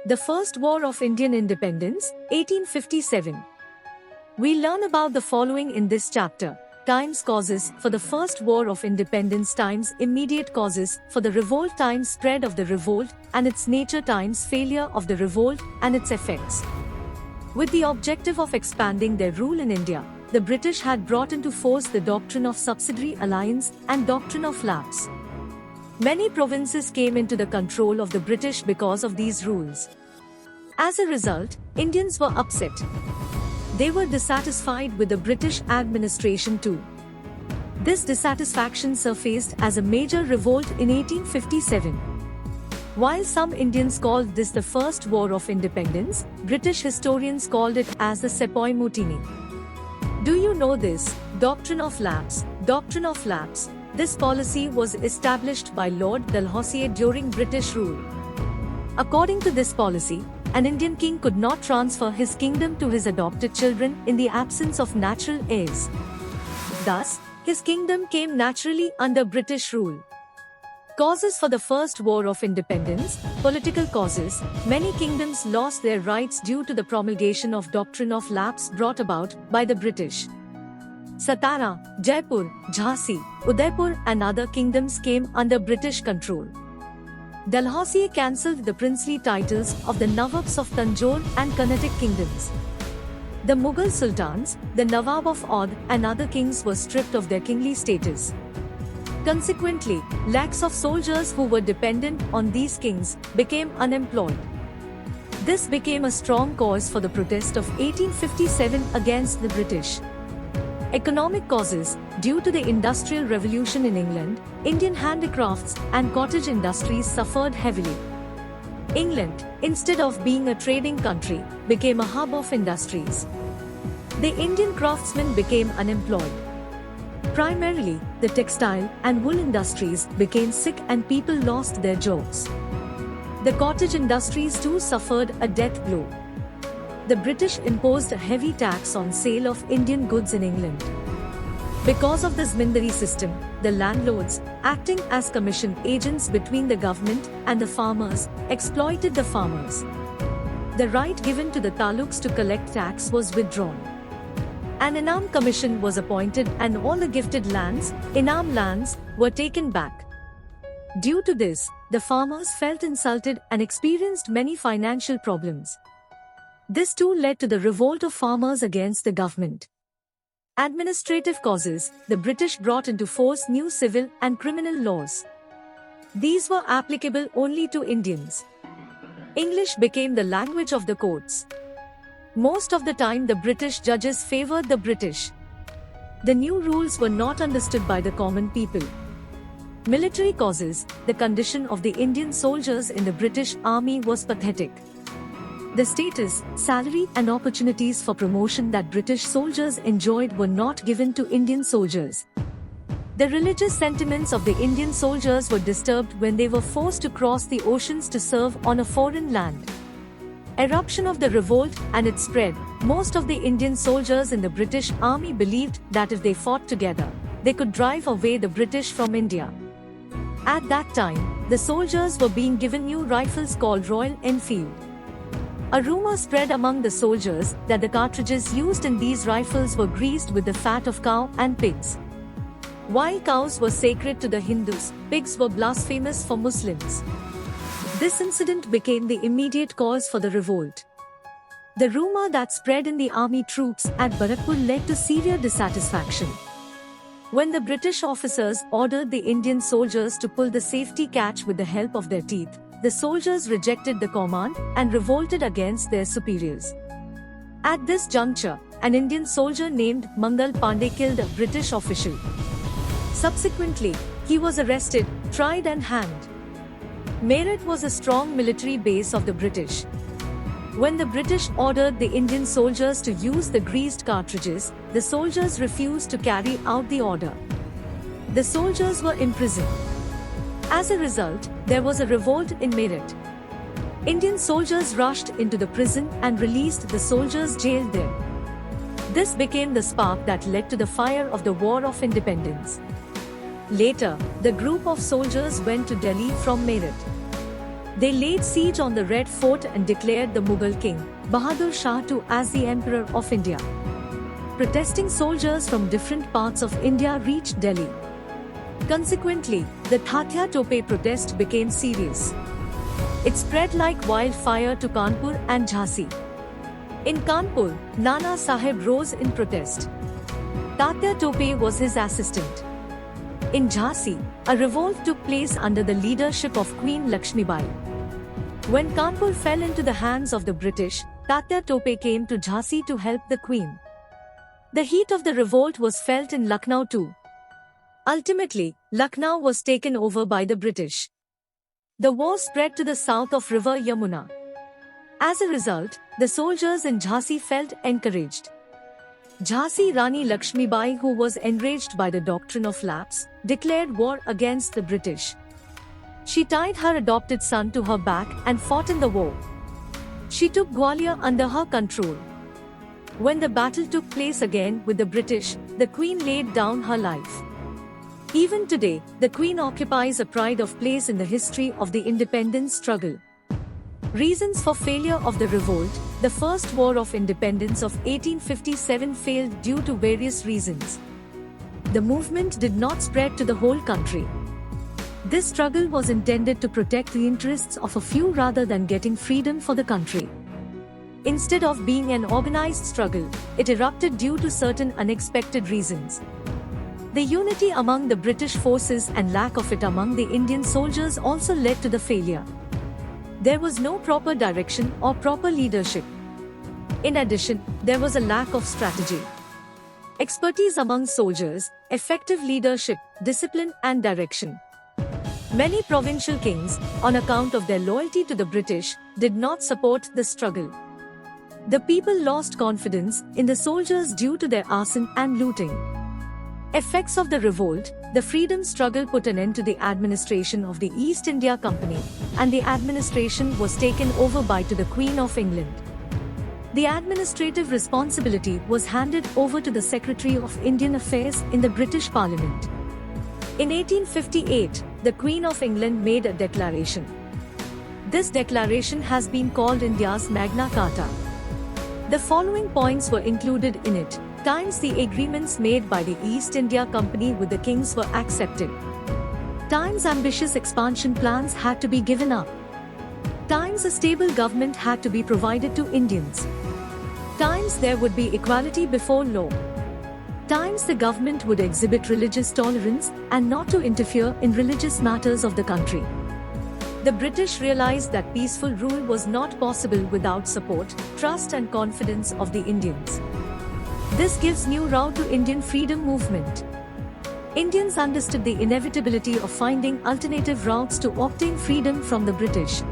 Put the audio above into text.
The First War of Indian Independence, 1857. We learn about the following in this chapter. Times causes for the First War of Independence, times immediate causes for the revolt, times spread of the revolt and its nature, times failure of the revolt and its effects. With the objective of expanding their rule in India, the British had brought into force the doctrine of subsidiary alliance and doctrine of lapse. Many provinces came into the control of the British because of these rules. As a result, Indians were upset. They were dissatisfied with the British administration too. This dissatisfaction surfaced as a major revolt in 1857. While some Indians called this the First War of Independence, British historians called it as the Sepoy Mutiny. Do you know this? Doctrine of lapse. Doctrine of lapse. This policy was established by Lord Dalhousie during British rule. According to this policy, an Indian king could not transfer his kingdom to his adopted children in the absence of natural heirs. Thus, his kingdom came naturally under British rule. Causes for the First War of Independence. Political causes. Many kingdoms lost their rights due to the promulgation of doctrine of lapse brought about by the British. Satara, Jaipur, Jhansi, Udaipur and other kingdoms came under British control. Dalhousie cancelled the princely titles of the Nawabs of Tanjore and Carnatic kingdoms. The Mughal sultans, the Nawab of Oudh and other kings were stripped of their kingly status. Consequently, lakhs of soldiers who were dependent on these kings became unemployed. This became a strong cause for the protest of 1857 against the British. Economic causes. Due to the Industrial Revolution in England, Indian handicrafts and cottage industries suffered heavily. England, instead of being a trading country, became a hub of industries. The Indian craftsmen became unemployed. Primarily, the textile and wool industries became sick and people lost their jobs. The cottage industries too suffered a death blow. The British imposed a heavy tax on sale of Indian goods in England. Because of the Zamindari system, the landlords, acting as commission agents between the government and the farmers, exploited the farmers. The right given to the taluks to collect tax was withdrawn. An Inam commission was appointed and all the gifted lands, Inam lands, were taken back. Due to this, the farmers felt insulted and experienced many financial problems. This too led to the revolt of farmers against the government. Administrative causes. The British brought into force new civil and criminal laws. These were applicable only to Indians. English became the language of the courts. Most of the time the British judges favoured the British. The new rules were not understood by the common people. Military causes. The condition of the Indian soldiers in the British Army was pathetic. The status, salary and opportunities for promotion that British soldiers enjoyed were not given to Indian soldiers. The religious sentiments of the Indian soldiers were disturbed when they were forced to cross the oceans to serve on a foreign land. Eruption of the revolt and its spread. Most of the Indian soldiers in the British Army believed that if they fought together, they could drive away the British from India. At that time, the soldiers were being given new rifles called Royal Enfield. A rumor spread among the soldiers that the cartridges used in these rifles were greased with the fat of cow and pigs. While cows were sacred to the Hindus, pigs were blasphemous for Muslims. This incident became the immediate cause for the revolt. The rumor that spread in the army troops at Barakpur led to severe dissatisfaction. When the British officers ordered the Indian soldiers to pull the safety catch with the help of their teeth, the soldiers rejected the command and revolted against their superiors. At this juncture, an Indian soldier named Mangal Pandey killed a British official. Subsequently, he was arrested, tried and hanged. Meerut was a strong military base of the British. When the British ordered the Indian soldiers to use the greased cartridges, the soldiers refused to carry out the order. The soldiers were imprisoned. As a result, there was a revolt in Meerut. Indian soldiers rushed into the prison and released the soldiers jailed there. This became the spark that led to the fire of the War of Independence. Later, the group of soldiers went to Delhi from Meerut. They laid siege on the Red Fort and declared the Mughal king, Bahadur Shah II, as the Emperor of India. Protesting soldiers from different parts of India reached Delhi. Consequently, the Thatia Tope protest became serious. It spread like wildfire to Kanpur and Jhansi. In Kanpur, Nana Sahib rose in protest. Tatya Tope was his assistant. In Jhansi, a revolt took place under the leadership of Queen Lakshmibai. When Kanpur fell into the hands of the British, Tatya Tope came to Jhansi to help the Queen. The heat of the revolt was felt in Lucknow too. Ultimately, Lucknow was taken over by the British. The war spread to the south of river Yamuna. As a result, the soldiers in Jhansi felt encouraged. Jhansi Rani Lakshmibai, who was enraged by the doctrine of lapse, declared war against the British. She tied her adopted son to her back and fought in the war. She took Gwalior under her control. When the battle took place again with the British, the Queen laid down her life. Even today, the Queen occupies a pride of place in the history of the independence struggle. Reasons for failure of the revolt: the First War of Independence of 1857 failed due to various reasons. The movement did not spread to the whole country. This struggle was intended to protect the interests of a few rather than getting freedom for the country. Instead of being an organized struggle, it erupted due to certain unexpected reasons. The unity among the British forces and lack of it among the Indian soldiers also led to the failure. There was no proper direction or proper leadership. In addition, there was a lack of strategy, expertise among soldiers, effective leadership, discipline and direction. Many provincial kings, on account of their loyalty to the British, did not support the struggle. The people lost confidence in the soldiers due to their arson and looting. Effects of the revolt: the freedom struggle put an end to the administration of the East India Company, and the administration was taken over by to the Queen of England. The administrative responsibility was handed over to the Secretary of Indian Affairs in the British Parliament. In 1858, the Queen of England made a declaration. This declaration has been called India's Magna Carta. The following points were included in it. Times the agreements made by the East India Company with the kings were accepted. Times ambitious expansion plans had to be given up. Times a stable government had to be provided to Indians. Times there would be equality before law. Times the government would exhibit religious tolerance and not to interfere in religious matters of the country. The British realized that peaceful rule was not possible without support, trust and confidence of the Indians. This gives new route to Indian freedom movement. Indians understood the inevitability of finding alternative routes to obtain freedom from the British.